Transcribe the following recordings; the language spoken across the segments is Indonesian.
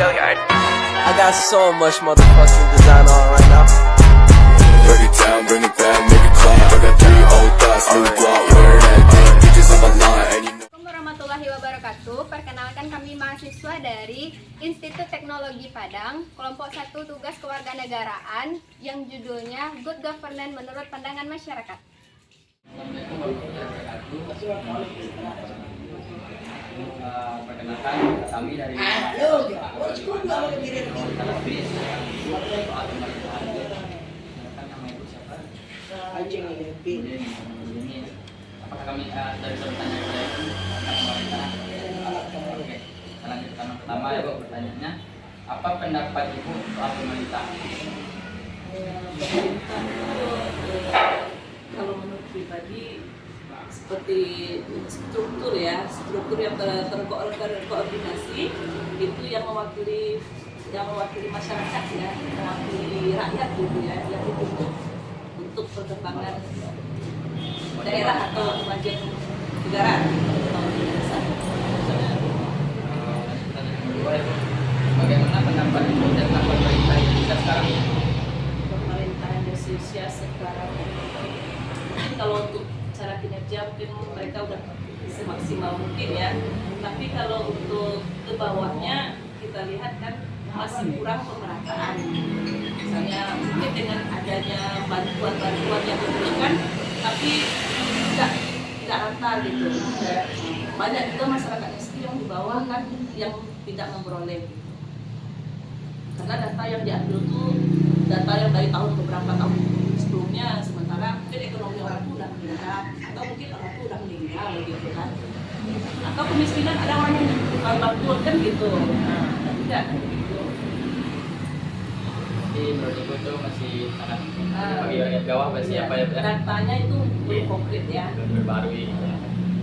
I got so much motherfucking design on right now. Break it down, bring it back, make it clap. I got 3 old thoughts, new block, where that damn bitches on my line, and you know. Assalamualaikum warahmatullahi wabarakatuh. Perkenalkan, kami mahasiswa dari Institut Teknologi Padang, kelompok 1 tugas kewarganegaraan yang judulnya Good Governance menurut pandangan masyarakat. Perkenalkan kami dari apakah kami dari pertanyaan Oke, lanjut pertama ya Bu, pertanyaannya apa pendapat Ibu soal pemerintah? Kalau menurut pribadi seperti struktur yang terkoordinasi itu yang mewakili masyarakat ya, mewakili rakyat gitu ya, yang dibentuk untuk perkembangan daerah atau kemajuan negara. Bagaimana pendapat Ibu tentang pemerintah Indonesia sekarang ini? Pemerintah Indonesia sekarang kalau untuk cara kinerja mungkin mereka udah semaksimal mungkin ya, tapi kalau untuk ke bawahnya kita lihat kan masih kurang pemerataan. Misalnya mungkin dengan adanya bantuan-bantuan yang diberikan tapi tidak rata gitu. Banyak juga masyarakat miskin yang di bawah kan yang tidak memperoleh. Karena data yang diambil tuh data yang dari tahun beberapa tahun sebelumnya, sementara mungkin ekonomi orang tuh udah meningkat atau mungkin orang tuh udah meninggal gitu kan, atau kemiskinan ada orang yang bantuan kan gitu. Nah, tidak gitu. Jadi menurut Ibu itu masih sangat bagi rakyat bawah masih apa ya? Datanya itu belum konkret ya. Belum diperbarui.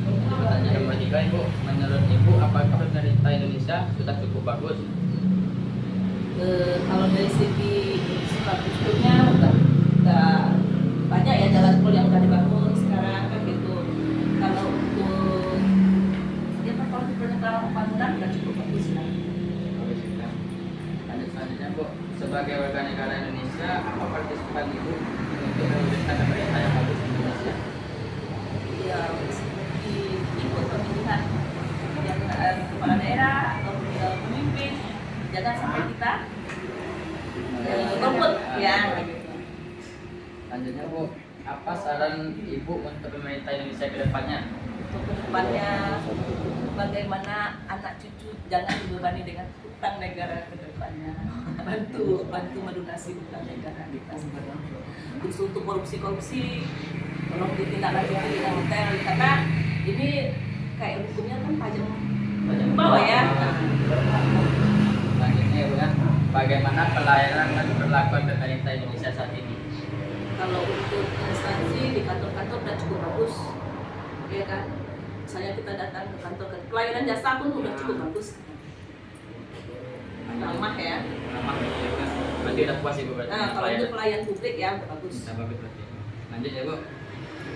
Pertanyaan nomor 3 Ibu, menurut Ibu apakah pemerintah Indonesia sudah cukup bagus? Kalau dari segi infrastrukturnya udah banyak ya jalan tol yang udah dibangun sekarang kan gitu. Kalau untuk ya kalau perencanaan pembangunan udah cukup bagus lah. Lanjut selanjutnya Bu, sebagai warga negara Indonesia, apa partisipan Ibu untuk mewujudkan pemerintah yang bagus di Indonesia? Ya seperti ikut pemilihan yang kepala daerah atau pemimpin, jangan sampai kita golput ya. Lanjutnya Bu, apa saran Ibu untuk pemerintah Indonesia ke depannya? Untuk kedepannya bagaimana anak cucu jangan dibebani dengan hutang negara ke depannya. Bantu melunasi hutang negara kita sebenarnya. Terus untuk korupsi tolong ditindaklanjuti dengan hotel karena ini kayak hukumnya kan pajak bawah ya. Selanjutnya Bu, bagaimana pelayanan dan perlakuan pemerintah Indonesia saat ini? Kalau untuk instansi di kantor-kantor udah cukup bagus, ya kan? Misalnya kita datang ke kantor, pelayanan jasa pun udah cukup bagus. Ramah ya. Ramah, berarti udah puas Ibu berarti? Nah, kalau untuk pelayan publik ya udah bagus. Sudah bagus berarti. Lanjut ya Bu,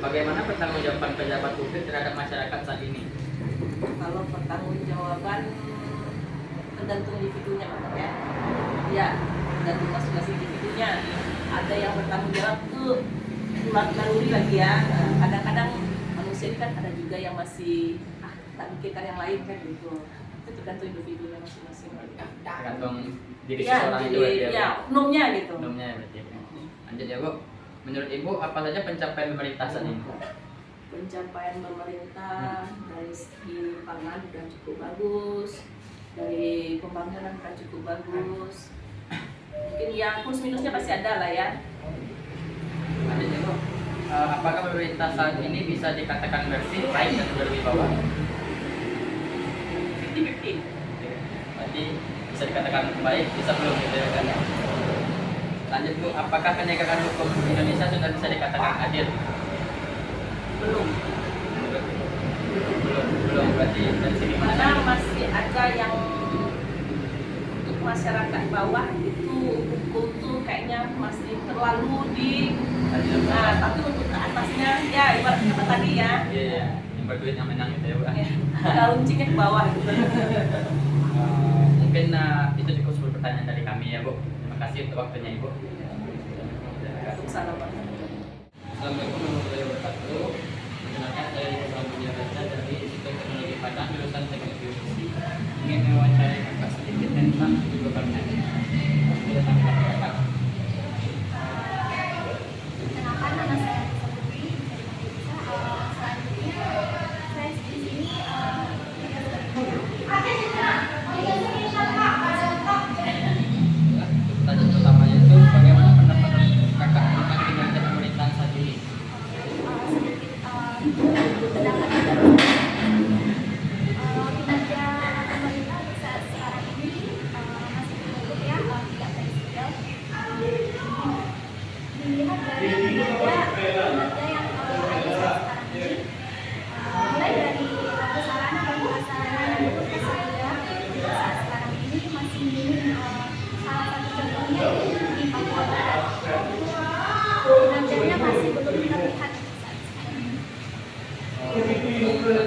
bagaimana pertanggungjawaban pejabat publik terhadap masyarakat saat ini? Kalau pertanggungjawaban tergantung individunya ya. Ya, tergantung masing-masing individunya. Ada yang bertanggung jawab tuh melalui lagi ya. Kadang-kadang manusia ini kan ada juga yang masih tak mikirkan yang lain kan gitu. Itu tergantung individunya masing-masing. Tergantung diri Ya, seseorang itu berarti ya Bu? ya, oknumnya gitu. Oknumnya ya berarti. Lanjut ya Bu, menurut Ibu apa saja pencapaian pemerintah saat ini? Pencapaian pemerintah dari segi pangan sudah cukup bagus, dari pembangunan sudah cukup bagus. Mungkin ya plus minusnya pasti ada lah ya. Lanjut ya Bu, apakah pemerintah saat ini bisa dikatakan bersih, baik dan berwibawa? 50-50. Berarti bisa dikatakan baik, bisa belum gitu ya kan? Lanjut Bu, apakah penegakan hukum Indonesia sudah bisa dikatakan adil? Belum. Belum berarti dari segi mana? Karena masih ada yang untuk masyarakat bawah itu hukum tuh kayaknya masih terlalu di. Nah, tapi untuk ke atasnya ya ibarat kata tadi ya. Iya, yang berduit yang menang gitu ya Bu. Udah runcingnya ke bawah gitu. Mungkin itu juga pertanyaan dari kami ya Bu. Terima kasih untuk waktunya Ibu. Salam. Assalamualaikum warahmatullahi wabarakatuh. Perkenalkan saya Rizal Budiarsa dari Institut Teknologi Padang jurusan Teknik Biologi. Ingin mewawancarai Kakak sedikit tentang Good Governance. Silakan Kakak. Kenalkan, nama saya Risa Putri dari Bisa. Selanjutnya saya di sini Pertanyaan pertamanya itu bagaimana pendapat Kakak tentang kinerja pemerintahan saat ini? kinerja pemerintah saat sekarang ini masih cukup ya, tidak fleksibel. Dilihat dari kinerja yang ada saat sekarang ini, mulai dari sarana dan prasarana yang tersedia saat sekarang ini masih minim. Salah satu contohnya di Papua Barat, kinerjanya masih belum terlihat saat sekarang ini. Bagaimana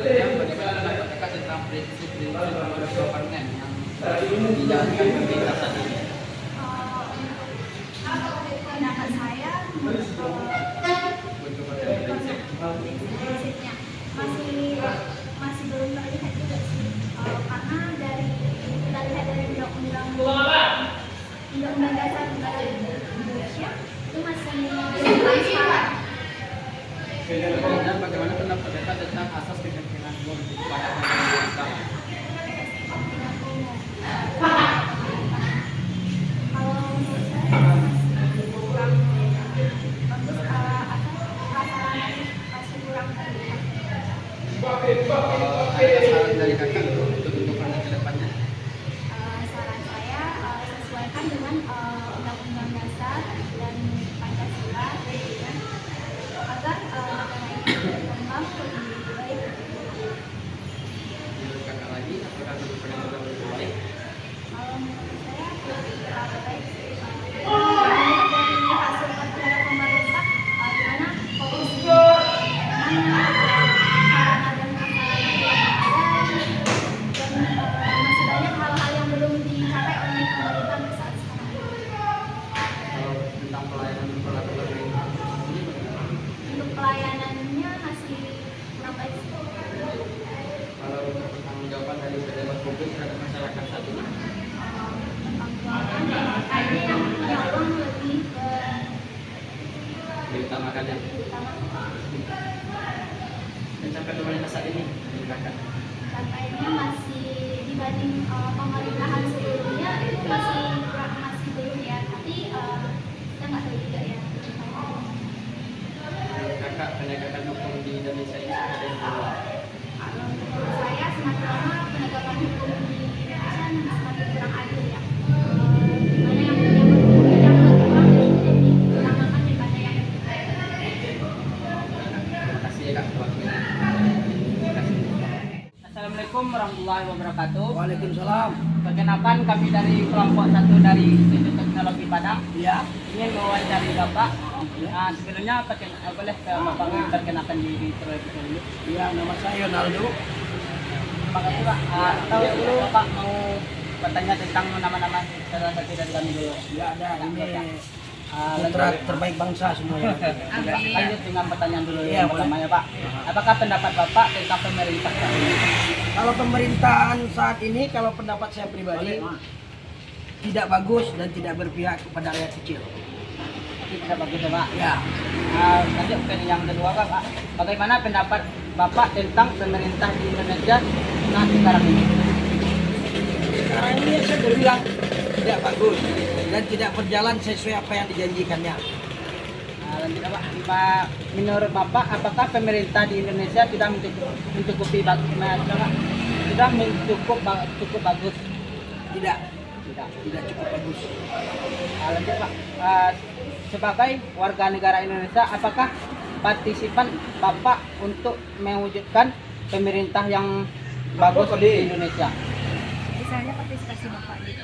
pendapat Kakak tentang prinsip-prinsip good governance yang dijalankan pemerintah saat ini? Pendapat saya prinsipnya masih belum terlihat juga sih, karena dari kita lihat dari undang-undang dasar negara Indonesia itu masih belum transparan. Dan bagaimana pendapat Kakak tentang asas kepentingan umum pada pemerintahan sekarang? Kalau menurut saya masih kurang bagus, prasarana masih kurang terlihat. Ada saran dari Kakak untuk governance ke depannya? Saran saya sesuaikan dengan undang-undang dasar dan Pancasila ya, agar negara ini berkembang lebih baik. Menurut Kakak lagi, apakah governance sudah lebih baik? Kalau menurut saya lebih baik sih. Dilihat dari hasil kerja pemerintah, di mana fokus mana sarana dan prasarana yang ada, dan masih banyak hal-hal yang belum dicapai oleh pemerintah saat sekarang. Kalau tentang pelayanan perilaku pemerintah ini bagaimana? Untuk pelayanannya masih kurang baik sih. Kalau pertanggungjawaban dari pejabat publik terhadap masyarakat saat ini? Kayaknya yang punya uang lebih Diutamakan ya. utama. Pencapaian pemerintah saat ini menurut Kakak? Sampainya masih dibanding pemerintahan sebelumnya itu masih belum ya, tapi kita nggak tahu juga ya. Menurut Kakak penegakan hukum di Indonesia ini sudah ada yang belum? Kalau menurut saya semakin lama penegakan hukum di Indonesia semakin kurang adil ya. Dimana yang lebih kurang itu diutamakan daripada yang lebih baik. Terima kasih ya Kak waktunya. Terima kasih. Assalamualaikum warahmatullahi wabarakatuh. Waalaikumsalam. Perkenalkan kami dari kelompok 1 dari Institut Teknologi Padang. Ya, Ingin mewawancari Bapak. Nah, sebelumnya boleh Bapak memperkenalkan diri terlebih dahulu. ya nama saya Yonaldo. Terima kasih Pak. Tahu dulu Bapak mau bertanya tentang nama-nama salah satu dari kami dulu. Ya ada ini Lanjut. putra terbaik bangsa semuanya. Lanjut dengan pertanyaan dulu Iya, yang boleh. pertama ya Pak. Apakah pendapat Bapak tentang pemerintah saat ini? Kalau pemerintahan saat ini, kalau pendapat saya pribadi tidak bagus dan tidak berpihak kepada rakyat kecil. Tidak bagus ya Pak. Ya, Lanjut ke yang kedua Pak. Bagaimana pendapat Bapak tentang pemerintah di Indonesia sekarang ini? sekarang ini saya sudah bilang tidak bagus dan tidak berjalan sesuai apa yang dijanjikannya. Lanjut Pak. Menurut Bapak, apakah pemerintah di Indonesia sudah mencukupi sudah cukup bagus? Tidak, Tidak. tidak cukup bagus. Lanjut Pak. Sebagai warga negara Indonesia, apakah partisipan Bapak untuk mewujudkan pemerintah yang bagus di Indonesia? Misalnya partisipasi Bapak gitu,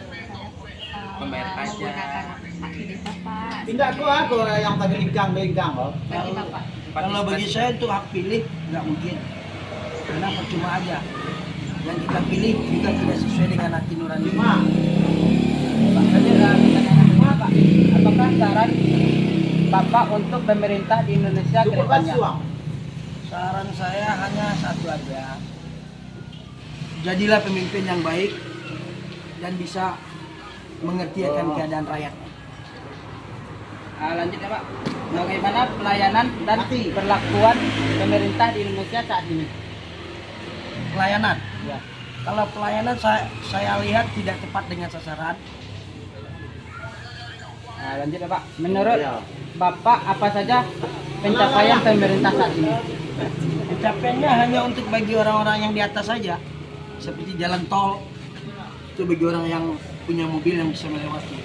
Membayar pajak. menggunakan hak hidup Bapak. Tidak aku yang tadi lingkang loh. Bagi Bapak. Kalau bagi saya untuk hak pilih nggak mungkin, karena percuma aja. Yang kita pilih juga tidak sesuai dengan hati nurani. saran Bapak untuk pemerintah di Indonesia ke Cukup depannya? Bang. Saran saya hanya satu aja. Jadilah pemimpin yang baik dan bisa mengerti akan keadaan rakyat. Lanjut ya Pak, bagaimana pelayanan dan perlakuan pemerintah di Indonesia saat ini? Pelayanan. Ya. Kalau pelayanan saya lihat tidak tepat dengan sasaran. Lanjut ya Pak, menurut Bapak apa saja pencapaian pemerintah saat ini? Pencapaiannya hanya untuk bagi orang-orang yang di atas saja, seperti jalan tol itu bagi orang yang punya mobil yang bisa melewati.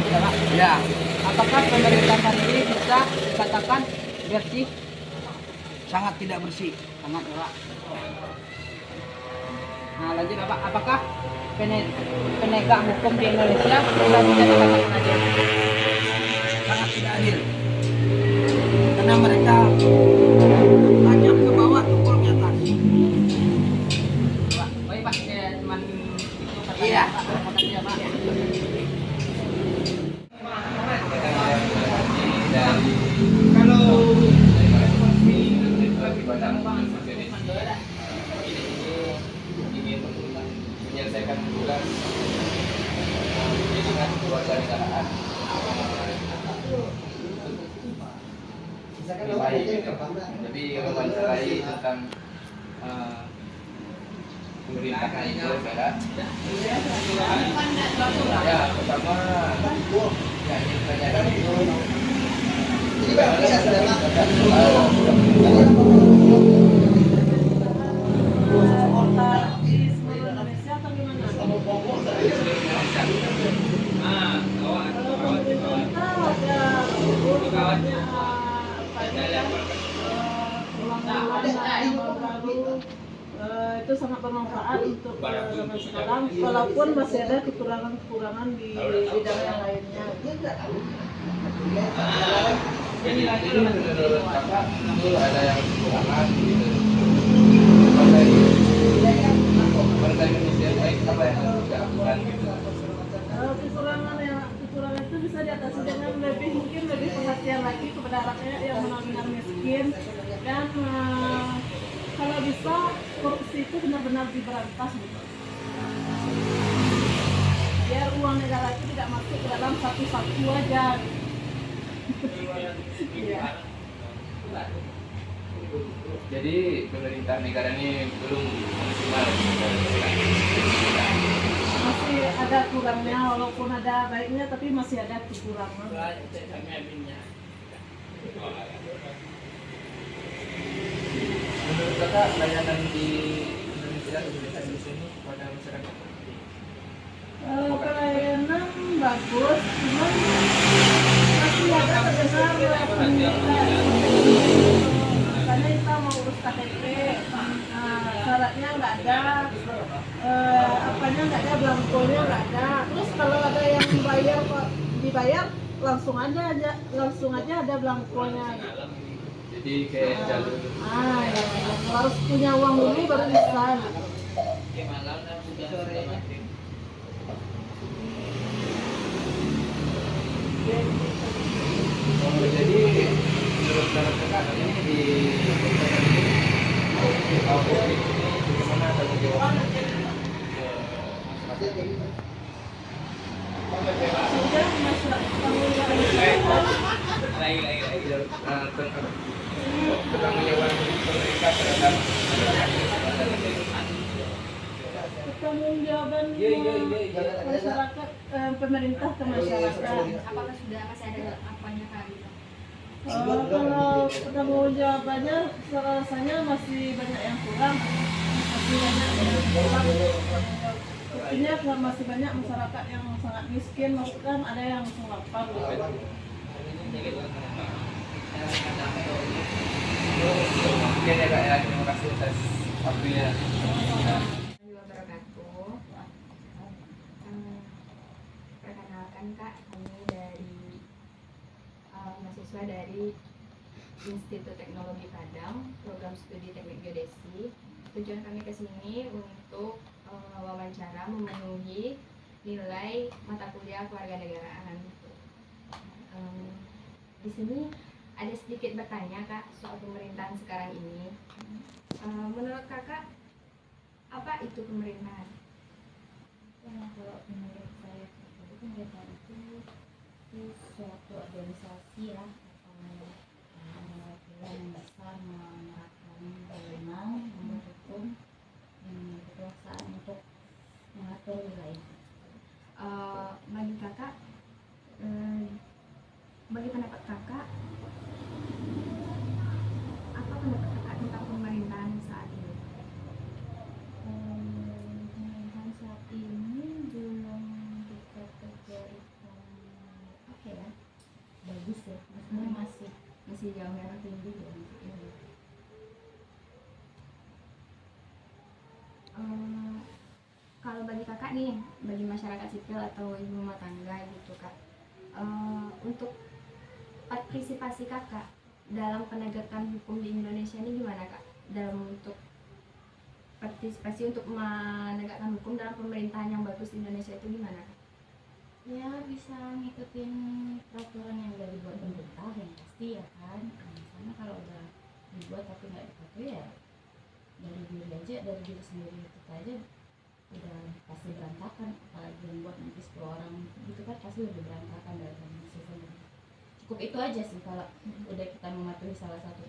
Ya, Pak. Ya, Apakah pemerintah saat ini bisa dikatakan bersih? sangat tidak bersih. Sangat ya Pak. Lanjut ya Pak, apakah penegak hukum di Indonesia sudah bisa dikatakan adil? Sangat tidak adil. Karena mereka tajam ke bawah, tumpul ke atas. Pak, baik Pak, saya cuma itu pertanyaan Iya. Pak. Terima kasih ya Pak. Ingin menyelesaikan tugas dengan keluarga negaraan baik gitu. Jadi mewawancarai tentang pemerintahan itu negara. Ya pertama yang ditanyakan itu itu sangat bermanfaat untuk zaman sekarang, walaupun masih ada kekurangan-kekurangan di bidang yang lainnya. jadi menurut kakak itu ada yang kekurangan gitu. Partai Indonesia baik apa yang harus dilakukan gitu. Kekurangan itu bisa diatasi dengan mungkin lebih perhatian lagi kepada rakyat yang benar-benar miskin, dan kalau bisa korupsi itu benar-benar diberantas gitu. Biar uang negara itu tidak masuk ke dalam satu-satu aja. Iya. Jadi pemerintah negara ini belum maksimal. Masih ada kurangnya, walaupun ada baiknya tapi masih ada kekurangan. Menurut kakak layanan di Indonesia di sini kepada masyarakat? Pelayanan bagus, cuman masih ada terdengar misalnya kita mau urus KTP, syaratnya nggak ada, apanya nggak ada, belangkonya nggak ada. Terus kalau ada yang dibayar langsung aja ada belangkonya. Jadi kayak jalur Ya, harus punya uang dulu baru bisa. jadi menurut kakak ini di tahun ini bagaimana tanggung jawabnya ke masyarakat? Sudah masyarakat Tanggung jawab pemerintah terhadap pertanggungjawaban masyarakat, pemerintah ke masyarakat. Apakah sudah masih ada apanya Kak gitu? Kalau pertanggungjawabannya rasanya masih banyak yang kurang, Buktinya masih banyak masyarakat yang sangat miskin, maksudnya ada yang langsung lapar. Mungkin ya Kak ya, terima kasih atas waktunya. Wabarakatuh. Perkenalkan Kak, kami dari mahasiswa dari Institut Teknologi Padang, program studi teknik geodesi. Tujuan kami ke sini untuk wawancara memenuhi nilai mata kuliah kewarganegaraan. Di sini ada sedikit bertanya kak soal pemerintahan sekarang ini. Menurut kakak apa itu pemerintahan? Ya, kalau menurut saya pribadi pemerintahan itu suatu organisasi ya yang besar menerapkan wewenang, membuat hukum, dan kekuasaan untuk mengatur wilayah. Bagi kakak, bagi pendapat kakak, apa pendapat kakak tentang pemerintahan saat ini? Pemerintahan saat ini belum dikategorikan apa ya, bagus ya, maksudnya masih jauh yang tinggi ya. Kalau bagi kakak nih, bagi masyarakat sipil atau ibu rumah tangga gitu kak, untuk partisipasi kakak dalam penegakan hukum di Indonesia ini gimana kak? Dalam untuk partisipasi untuk menegakkan hukum dalam pemerintahan yang bagus di Indonesia itu gimana kak? Ya bisa ngikutin peraturan yang udah dibuat pemerintah yang pasti ya kan. Karena kalau udah dibuat tapi nggak dipatuhi ya dari diri sendiri kita aja udah pasti berantakan, apalagi yang buat nanti 10 orang gitu kan pasti lebih berantakan dari sistem. Cukup itu aja sih, kalau udah kita mematuhi salah satu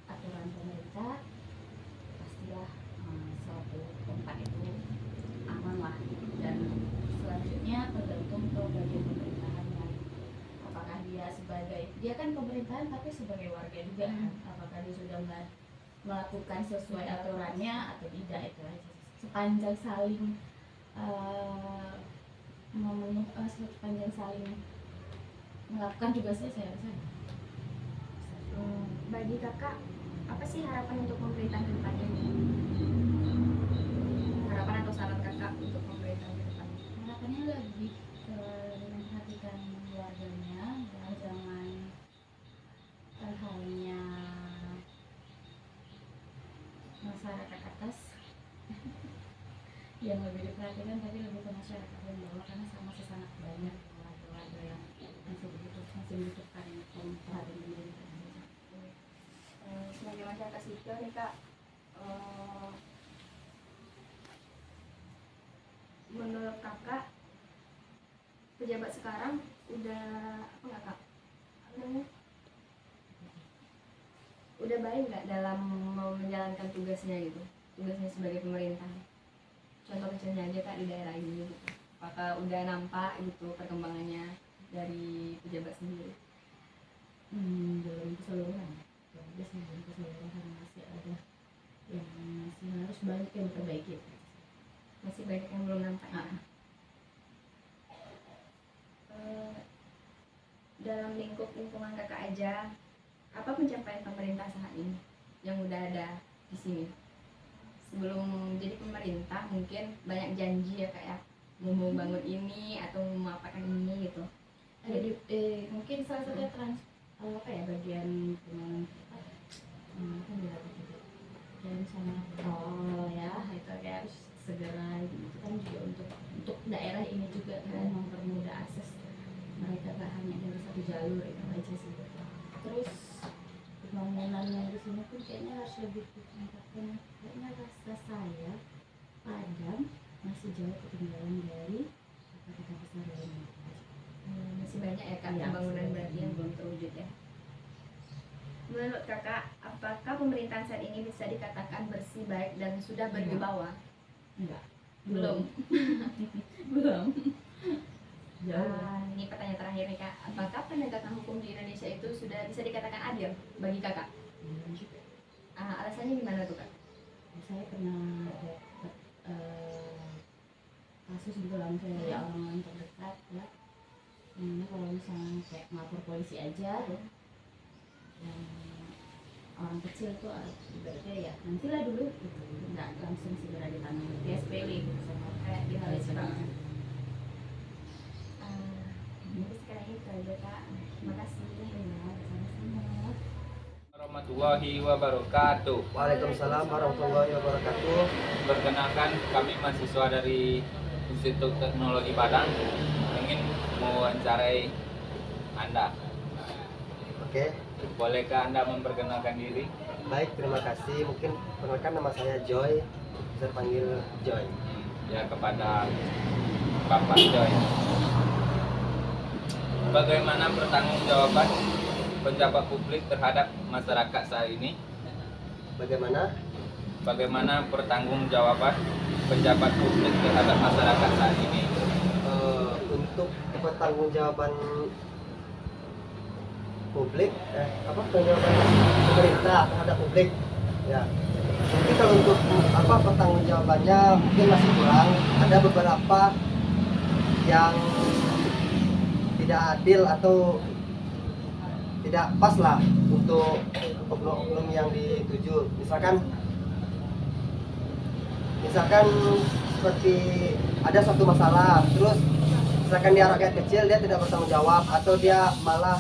aturan pemerintah pastilah suatu tempat itu aman lah. Dan selanjutnya tergantung ke bagian pemerintahannya, apakah dia kan pemerintahan tapi sebagai warga juga kan, apakah dia sudah melakukan sesuai aturannya atau tidak, itu aja. Sepanjang saling sepanjang saling melakukan tugasnya, saya rasa. Bagi kakak, apa sih harapan untuk pemerintahan ke depannya? Harapan atau saran kakak untuk pemerintahan ke depannya? Harapannya lebih ke memperhatikan keluarganya, ya, jangan hanya masyarakat atas yang lebih diperhatikan, tapi lebih ke masyarakat yang bawah, karena masih sangat banyak warga-warga yang masih membutuhkan perhatian pemerintah. Sebagai masyarakat sipil nih kak, menurut kakak pejabat sekarang udah apa nggak kak? Udah baik nggak dalam mau menjalankan tugasnya gitu, tugasnya sebagai pemerintah? Contoh kecilnya aja kak di daerah ini gitu. Apakah udah nampak gitu perkembangannya dari pejabat sendiri? Belum keseluruhan, belum keseluruhan, karena masih ada yang masih harus banyak yang diperbaiki. Masih banyak yang belum nampak ya? Dalam lingkungan kakak aja, apa pencapaian pemerintah saat ini yang udah ada di sini? Sebelum jadi pemerintah mungkin banyak janji ya kak ya, mau bangun ini atau mau apakan ini gitu. Jadi mungkin salah satunya bagian pembangunan kan dan sama tol ya, itu kayak harus segera gitu kan, juga untuk daerah ini juga kan, mempermudah akses mereka, gak hanya dari satu jalur, itu aja sih. Terus pembangunan yang di sini pun kayaknya harus lebih ditingkatkan, kayaknya rasa saya Padang masih jauh ketinggalan dari kota-kota besar lainnya. Masih banyak ya kak pembangunan berarti yang belum terwujud ya. Menurut kakak, apakah pemerintahan saat ini bisa dikatakan bersih, baik, dan sudah berwibawa? Enggak, Belum. belum. Jauh. Ini pertanyaan terakhir nih kak, apakah penegakan hukum di Indonesia itu sudah bisa dikatakan adil bagi kakak? Belum juga. Alasannya gimana tuh kak? Saya pernah dapat kasus di dalam saya orang terdekat ya. Kalau misalnya kayak ngelapor polisi aja ya, yang orang kecil tuh ibaratnya ya nantilah dulu gitu, nggak langsung segera ditangani, dia sepele gitu, sama kayak di hal itu. Jadi sekarang itu aja kak, terima kasih. Sama-sama. Warahmatullahi wabarakatuh. Waalaikumsalam warahmatullahi wabarakatuh. Perkenalkan, kami mahasiswa dari Institut Teknologi Padang ingin mewawancarai Anda. Oke, Bolehkah Anda memperkenalkan diri? baik, terima kasih. Mungkin perkenalkan, nama saya Joy, bisa panggil Joy. Ya, kepada Bapak Joy. Bagaimana pertanggungjawaban pejabat publik terhadap masyarakat saat ini? Bagaimana pertanggungjawaban pejabat publik terhadap masyarakat saat ini? Untuk pertanggungjawaban publik, pertanggungjawaban pemerintah terhadap publik, ya. Mungkin kalau untuk pertanggungjawabannya mungkin masih kurang. Ada beberapa yang tidak adil atau tidak pas lah untuk oknum-oknum yang dituju. Misalkan seperti ada suatu masalah, terus misalkan dia rakyat kecil, dia tidak bertanggung jawab atau dia malah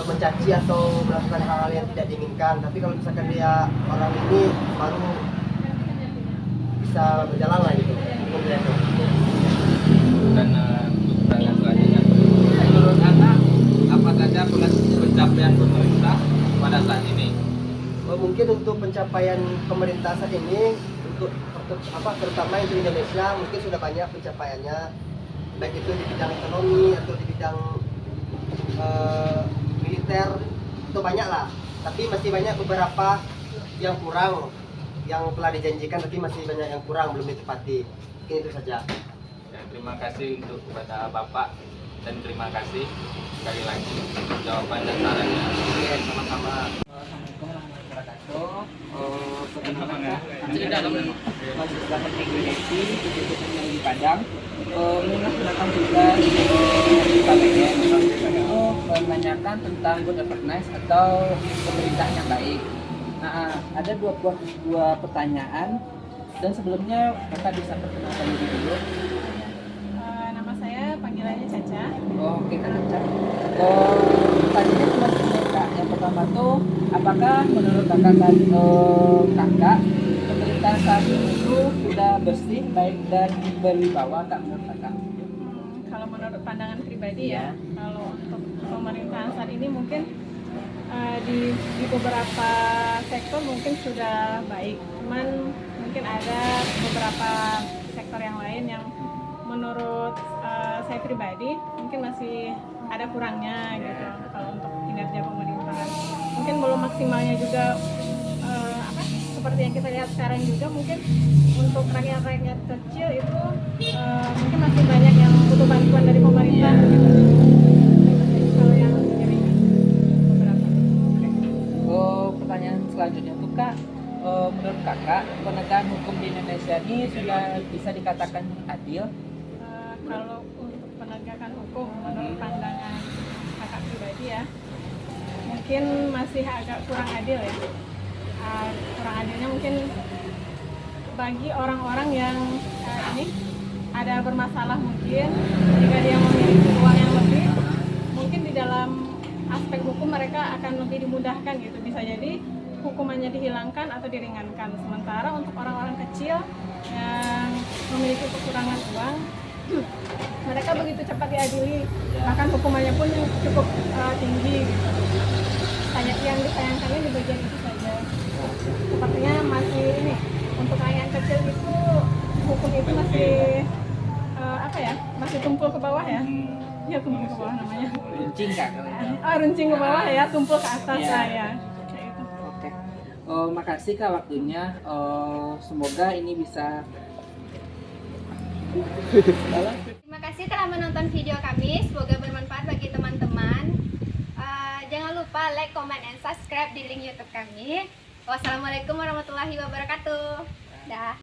mencaci atau melakukan hal-hal yang tidak diinginkan. Tapi kalau misalkan dia orang ini baru bisa berjalan lah gitu. Dan untuk pertanyaan selanjutnya, menurut Anda apa saja pencapaian pemerintah pada saat ini? Mungkin untuk pencapaian pemerintah saat ini untuk terutama untuk Indonesia mungkin sudah banyak pencapaiannya, baik itu di bidang ekonomi atau di bidang militer, itu banyak lah. Tapi masih banyak beberapa yang kurang, yang telah dijanjikan tapi masih banyak yang kurang, belum ditepati. Mungkin itu saja. Ya, terima kasih untuk kepada Bapak dan terima kasih sekali lagi untuk jawaban dan sarannya. Oke, sama-sama. Assalamualaikum warahmatullahi wabarakatuh. Perkenalkan, mahasiswa teknik geodesi Institut Teknologi Padang. Melaksanakan tugas di KPN itu menanyakan tentang good governance atau pemerintahan yang baik. Nah, ada dua pertanyaan, dan sebelumnya kakak bisa perkenalkan diri dulu. Nama saya panggilannya Caca. Oke, Kak Caca. Pertanyaannya cuma begini, Kak. Yang pertama tuh, apakah menurut kakak pemerintahan saat ini itu sudah bersih, baik dan berwibawa, Kak, menurut kakak? Kalau menurut pandangan pribadi ya, kalau untuk pemerintahan saat ini mungkin di beberapa sektor mungkin sudah baik, cuman mungkin ada beberapa sektor yang lain yang menurut saya pribadi mungkin masih ada kurangnya gitu. Kalau untuk kinerja pemerintahan mungkin belum maksimalnya juga, seperti yang kita lihat sekarang juga, mungkin untuk rakyat-rakyat kecil itu mungkin masih banyak yang butuh bantuan dari pemerintah gitu. Kalau yang kirinya beberapa. Pertanyaan selanjutnya tuh, Kak, menurut kakak penegakan hukum di Indonesia ini sudah bisa dikatakan adil? Kalau untuk penegakan hukum menurut pandangan kakak pribadi ya, mungkin masih agak kurang adil ya. Kurang adilnya mungkin bagi orang-orang yang ini ada bermasalah, mungkin jika dia memiliki uang yang lebih, mungkin di dalam aspek hukum mereka akan lebih dimudahkan gitu. Bisa jadi hukumannya dihilangkan atau diringankan. Sementara untuk orang-orang kecil yang memiliki kekurangan uang, mereka begitu cepat diadili, bahkan hukumannya pun cukup tinggi gitu. Yang disayangkannya di bagian itu saja. Sepertinya masih ini, untuk rakyat kecil itu hukum itu masih masih tumpul ke bawah ya. Ya, tumpul ke bawah namanya. Runcing, Kak. Runcing ke bawah ya, tumpul ke atas lah ya. Oke. Makasih, Kak, waktunya. Semoga ini bisa. Terima kasih telah menonton video kami. Semoga bermanfaat bagi teman-teman. Jangan lupa like, comment, and subscribe di link YouTube kami. Wassalamualaikum warahmatullahi wabarakatuh. Dah.